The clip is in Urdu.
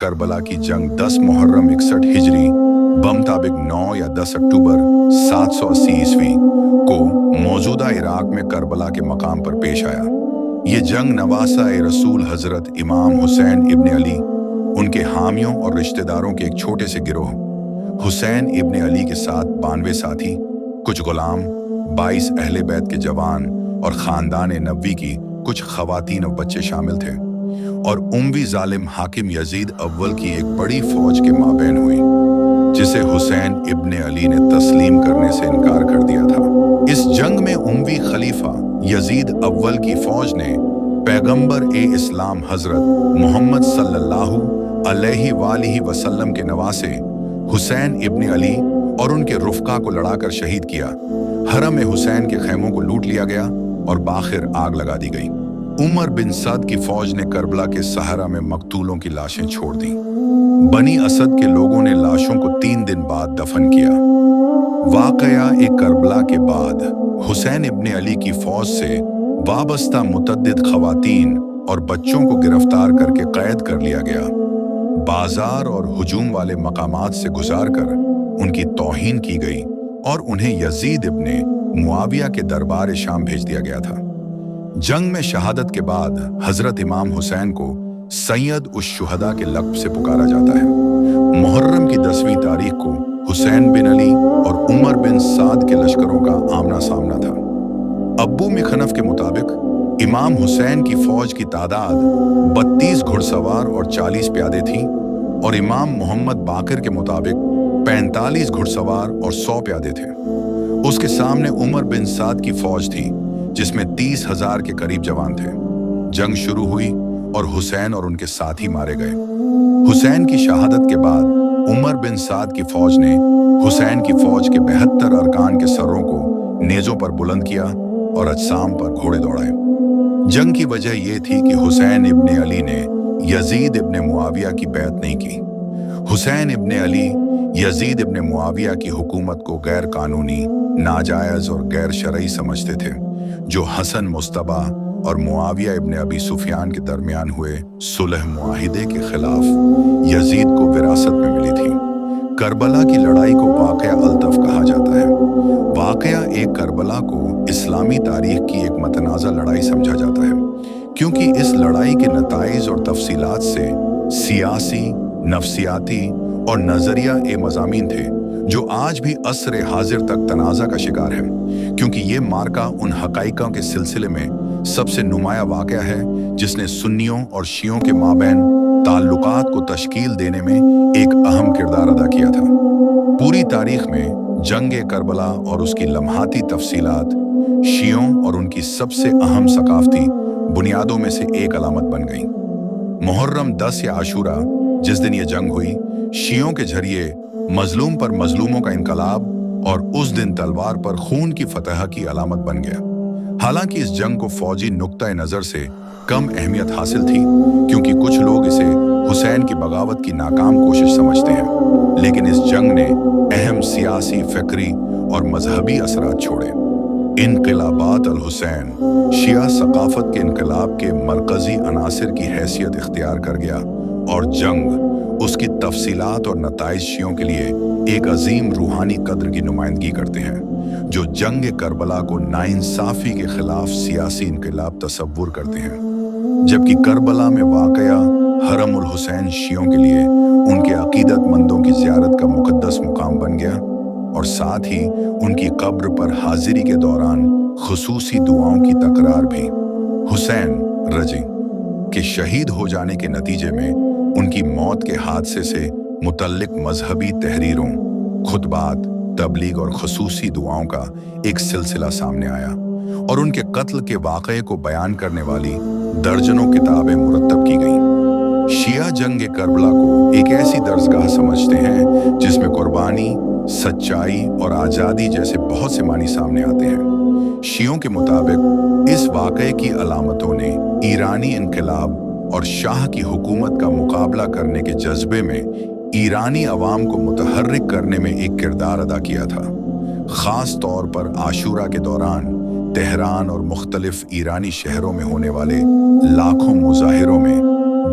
کربلا کی جنگ 10 محرم 61 ہجری بمطابق 9 یا 10 اکتوبر 780 عیسوی کو موجودہ عراق میں کربلا کے مقام پر پیش آیا۔ یہ جنگ نواسہ رسول حضرت امام حسین ابن علی، ان کے حامیوں اور رشتہ داروں کے ایک چھوٹے سے گروہ حسین ابن علی کے ساتھ 92 ساتھی، کچھ غلام، 22 اہل بیت کے جوان اور خاندان نبوی کی کچھ خواتین اور بچے شامل تھے، اور اموی ظالم حاکم یزید اول کی ایک بڑی فوج کے مابین ہوئی، جسے حسین ابن علی نے تسلیم کرنے سے انکار کر دیا تھا۔ اس جنگ میں اموی خلیفہ یزید اول کی فوج نے پیغمبر اسلام حضرت محمد صلی اللہ علیہ وآلہ وسلم کے نواسے حسین ابن علی اور ان کے رفقا کو لڑا کر شہید کیا۔ حرم حسین کے خیموں کو لوٹ لیا گیا اور باخر آگ لگا دی گئی۔ عمر بن سعد کی فوج نے کربلا کے صحرا میں مقتولوں کی لاشیں چھوڑ دیں۔ بنی اسد کے لوگوں نے لاشوں کو 3 دن بعد دفن کیا۔ واقعہ کربلا کے بعد حسین ابن علی کی فوج سے وابستہ متعدد خواتین اور بچوں کو گرفتار کر کے قید کر لیا گیا۔ بازار اور ہجوم والے مقامات سے گزار کر ان کی توہین کی گئی اور انہیں یزید ابن معاویہ کے دربار شام بھیج دیا گیا تھا۔ جنگ میں شہادت کے بعد حضرت امام حسین کو سید الشہداء کے لقب سے پکارا جاتا ہے۔ محرم کی 10ویں تاریخ کو حسین بن علی اور عمر بن سعد کے لشکروں کا آمنا سامنا تھا۔ ابو مخنف کے مطابق امام حسین کی فوج کی تعداد 32 گھڑ سوار اور 40 پیادے تھی، اور امام محمد باقر کے مطابق 45 گھڑ سوار اور 100 پیادے تھے۔ اس کے سامنے عمر بن سعد کی فوج تھی، جس میں 30,000 کے قریب جوان تھے۔ جنگ شروع ہوئی اور حسین اور ان کے ساتھی مارے گئے۔ حسین کی شہادت کے بعد عمر بن سعد کی فوج نے حسین کی فوج کے 72 ارکان کے سروں کو نیزوں پر بلند کیا اور اجسام پر گھوڑے دوڑائے۔ جنگ کی وجہ یہ تھی کہ حسین ابن علی نے یزید ابن معاویہ کی بیعت نہیں کی۔ حسین ابن علی یزید ابن معاویہ کی حکومت کو غیر قانونی، ناجائز اور غیر شرعی سمجھتے تھے، جو حسن مصطبہ اور معاویہ ابن ابی سفیان کے درمیان ہوئے صلح معاہدے کے خلاف یزید کو وراثت میں ملی تھی۔ کربلا کی لڑائی کو واقعہ الطف کہا جاتا ہے۔ واقعہ کربلا کو اسلامی تاریخ کی ایک متنازع لڑائی سمجھا جاتا ہے، کیونکہ اس لڑائی کے نتائج اور تفصیلات سے سیاسی، نفسیاتی اور نظریہ مضامین تھے، جو آج بھی عصر حاضر تک تنازع کا شکار ہے، کیونکہ یہ مارکہ ان حقائق کے سلسلے میں سب سے نمایاں واقعہ ہے جس نے سنیوں اور شیعوں کے مابین تعلقات کو تشکیل دینے میں ایک اہم کردار ادا کیا تھا۔ پوری تاریخ میں جنگ کربلا اور اس کی لمحاتی تفصیلات شیعوں اور ان کی سب سے اہم ثقافتی بنیادوں میں سے ایک علامت بن گئی۔ محرم 10 یا عاشورہ، جس دن یہ جنگ ہوئی، شیعوں کے ذریعے مظلوم پر مظلوموں کا انقلاب اور اس دن تلوار پر خون کی فتح کی علامت بن گیا۔ حالانکہ اس جنگ کو فوجی نقطہ نظر سے کم اہمیت حاصل تھی، کیونکہ کچھ لوگ اسے حسین کی بغاوت کی ناکام کوشش سمجھتے ہیں، لیکن اس جنگ نے اہم سیاسی، فکری اور مذہبی اثرات چھوڑے۔ انقلابات الحسین شیعہ ثقافت کے انقلاب کے مرکزی عناصر کی حیثیت اختیار کر گیا، اور جنگ، اس کی تفصیلات اور نتائج شیعوں کے لیے ایک عظیم روحانی قدر کی نمائندگی کرتے ہیں، جو جنگ کربلا کو ناانصافی کے خلاف سیاسی انقلاب تصور کرتے ہیں، جبکہ کربلا میں واقعہ حرم الحسین شیعوں کے لیے ان کے عقیدت مندوں کی زیارت کا مقدس مقام بن گیا، اور ساتھ ہی ان کی قبر پر حاضری کے دوران خصوصی دعاؤں کی تکرار بھی۔ حسین رضی کے شہید ہو جانے کے نتیجے میں ان کی موت کے حادثے سے متعلق مذہبی تحریروں، خطبات، تبلیغ اور خصوصی دعاؤں کا ایک سلسلہ سامنے آیا، اور ان کے قتل کے واقعے کو بیان کرنے والی درجنوں کتابیں مرتب کی گئیں۔ شیعہ جنگ کربلا کو ایک ایسی درسگاہ سمجھتے ہیں جس میں قربانی، سچائی اور آزادی جیسے بہت سے معنی سامنے آتے ہیں۔ شیعوں کے مطابق اس واقعے کی علامتوں نے ایرانی انقلاب اور شاہ کی حکومت کا مقابلہ کرنے کے جذبے میں ایرانی عوام کو متحرک کرنے میں ایک کردار ادا کیا تھا۔ خاص طور پر عاشورہ کے دوران تہران اور مختلف ایرانی شہروں میں ہونے والے لاکھوں مظاہروں میں